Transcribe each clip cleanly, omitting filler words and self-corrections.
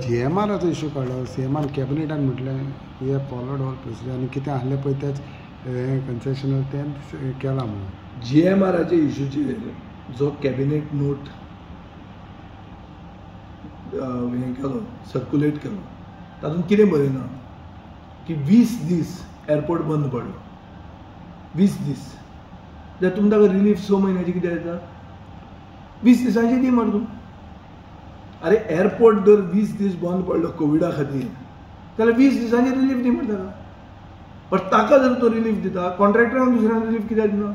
GMRाचो issue काडलो. CMान कॅबिनेटान म्हटलें हे फॉलोड ऑल प्रोसिजर आनी कितें आहलें पळय तेच कन्सेशनल तें केलां म्हणून. GMRाचे इशूचेर जो कॅबिनेट नोट हें केलो सर्क्युलेट केलो तातूंत कितें बरयलां की 20 दीस एअरपोर्ट बंद पडलो. 20 दीस जाल्यार तुमी ताका रिलीफ 6 म्हयन्याची कितें येता? 20 दिसांची दी मरे तूं. अरे एअरपोर्ट जर 20 दीस बंद पडलो कोविडा खातीर जाल्यार 20 दिसांची रिलीफ दी म्हणटा ताका. पण ताका जर तो रिलीफ दिता कॉन्ट्रॅक्टरांक दुसऱ्यांक रिलीफ कित्याक दिना?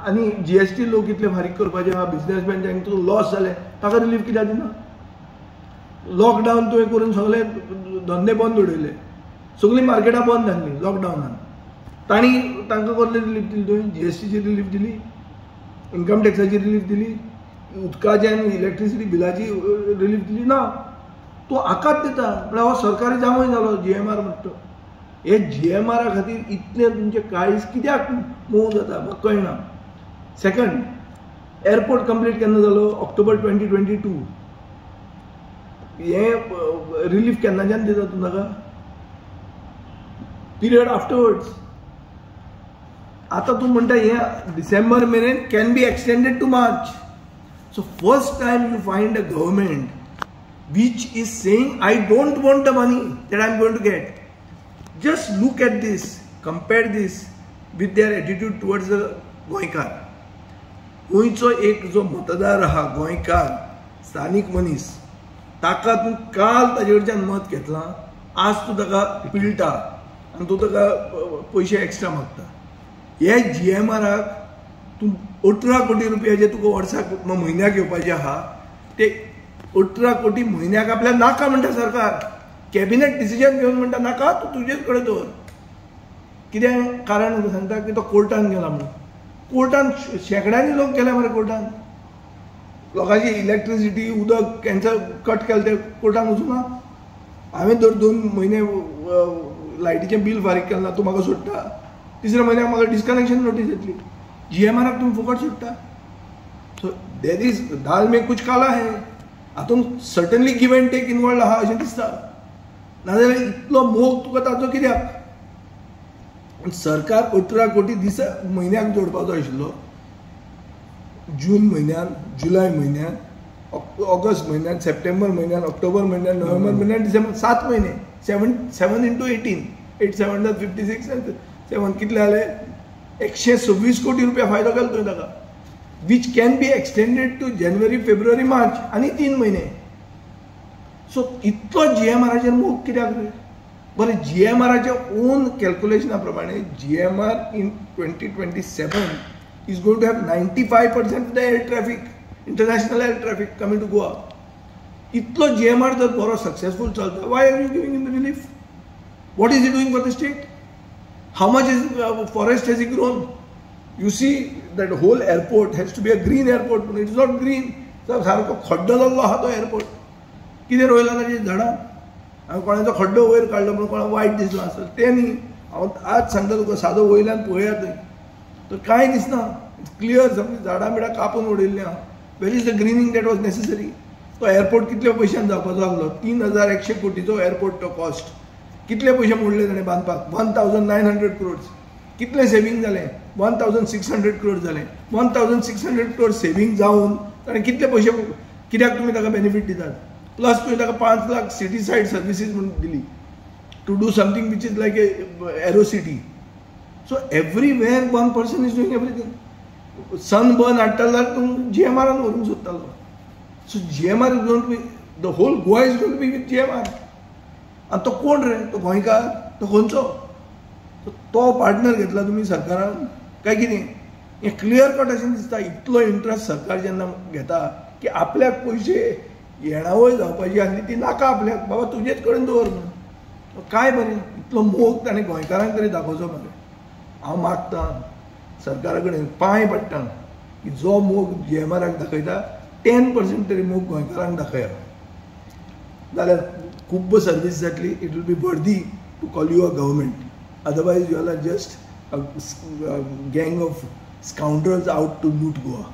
आनी GST लोक इतले फारीक करपाचे आहा बिझनेसमॅन जांचो लॉस जाले ताका रिलीफ कित्याक दिना? लॉकडावन तुवें करून सगळे धंदे बंद उडयले, सगळीं मार्केटां बंद जाल्लीं लॉकडावनान. तांकां कसली रिलीफ दिली तुवें? GSTची रिलीफ दिली, इन्कम टॅक्साची रिलीफ दिली, उदकाची आनी इलेक्ट्रिसिटी बिलाची रिलीफ दिली ना. तो आकात दिता म्हळ्यार हो सरकारी जावंय जालो GMR म्हणटा. हे GMRा खातीर इतलें तुमचें काळीज कित्याक मोव जाता म्हाका कळना. सेकंड, एअरपोर्ट कंप्लीट केन्ना जालो? ऑक्टोबर 2022. हे रिलीफ केन्नाच्यान दिता तूं ताका? Period afterwards. आतां तूं म्हणटा हें डिसेंबर मेरेन can be extended to March. So first time you find a government which is saying I don't want the money that I am going to get. Just look at this, compare this with their attitude towards the गोंयकार. गोंयचो एक जो मतदार आहा गोंयकार स्थानीक मनीस ताका तूं काल ताजे कडच्यान मत घेतलां, आज तूं ताका पिळटा आनी तूं ताका पयशे एक्स्ट्रा मागता. हे GMRाक तूं 18 कोटी रुपयाचे तुका वर्साक म्हयन्याक येवपाचे आहा ते 18 कोटी म्हयन्याक आपल्याक नाका म्हणटा सरकार. कॅबिनेट डिसिजन घेवन म्हणटा नाका तूं तुजेच कडेन दवर. कितें कारण सांगता की तो कोर्टान गेला म्हणून. कोर्टान शेकड्यांनी लोक गेले मरे कोर्टान. लोकांची इलेक्ट्रिसिटी उदक कॅन्सल कट केलें ते कोर्टान वचूना. हांवें दर 2 म्हयने लायटीचें बील फारीक केलें ना तूं म्हाका सोडटा. तिसऱ्या म्हयन्याक म्हाका डिस्कनेक्शन नोटीस येतली. GMRाक तुम्ही फुकट सुट्टा. सो देर इज दाल में कुछ काला है. हातूंत certainly give and take involved आहा अशें दिसता. नाजाल्यार इतलो मोग तुका ताचो कित्याक? सरकार 18 कोटी म्हयन्याक जोडपाचो आशिल्लो. जून म्हयन्यान, जुलय म्हयन्यान, ऑगस्ट म्हयन्यान, सप्टेंबर म्हयन्यान, ऑक्टोबर म्हयन्यान, नोव्हेंबर म्हयन्यान, डिसेंबर 7 म्हयने. 7 into 18 8 7 56 7 कितले जाले? 126 कोटी रुपया फायदो केलो तुवें ताका. Which can be extended to जानेवारी फेब्रुवारी मार्च आनी 3 म्हयने. सो इतलो GMRाचेर मोग कित्याक रे? बरें GMRाचे ओन कॅल्क्युलेशना प्रमाणे GMR in 2027 is going to have 95% of the air traffic, international air traffic coming to Goa. इतलो GMR जर बरो सक्सेसफूल चलता, why are you giving in the relief? What is it doing for the state? How much is forest has it grown? You see that whole airport has to be a green airport. It is not green. सारको खड्डो जाल्लो आहा तो airport. कितें रोयलां ताची झाडां? हांवें कोणाचो खड्डो वयर काडलो म्हणून कोणाक वायट दिसलो आसत तें न्ही. हांव आज सांगता तुका सादो वयल्यान पळया थंय तर कांय दिसना. क्लियर सगळीं झाडां बिडां कापून उडयल्लीं आहा. Where is the greening that was necessary? तो एअरपोर्ट कितल्या पयशांनी जावपाचो आसलो? 3100 कोटीचो एअरपोर्ट तो कॉस्ट. कितले पयशे मोडले ताणें बांदपाक? 1900 crores. कितले सेविंग जाले? 1600 crores जाले. 1600 crores सेविंग जावन ताणें कितले पयशे कित्याक तुमी ताका बेनिफीट दितात? प्लस तुवें ताका 5 लाख सिटी सायड सर्विसीस म्हणून दिली to do something which is like a aero city. So everywhere one person is doing everything. Sunburn हाडटालो जाल्यार तूं GMRान व्हरूंक सोदतालो. So GMR is going to be the whole Goa is going to be with GMR. आनी तो कोण रे? तो गोंयकार? तो खंयचो? तो पार्टनर घेतला तुमी सरकारान काय कितें? हें क्लियर कट अशें दिसता. इतलो इंट्रस्ट सरकार जेन्ना घेता की आपल्याक पयशे येणावळ जावपाची आसली ती नाका आपल्याक. बाबा तुजेच कडेन दवर न्हू. काय बरें इतलो मोग ताणें गोंयकारांक तरी दाखोवचो मरे. हांव मागतां सरकारा कडेन पांय पडटा की जो मोग GMRाक दाखयता 10% तरी मोग गोंयकारांक दाखया. जाल्यार खूब सर्वीस जातली. It will be worthy to call you a government. Otherwise you are just a gang of scoundrels out to loot Goa.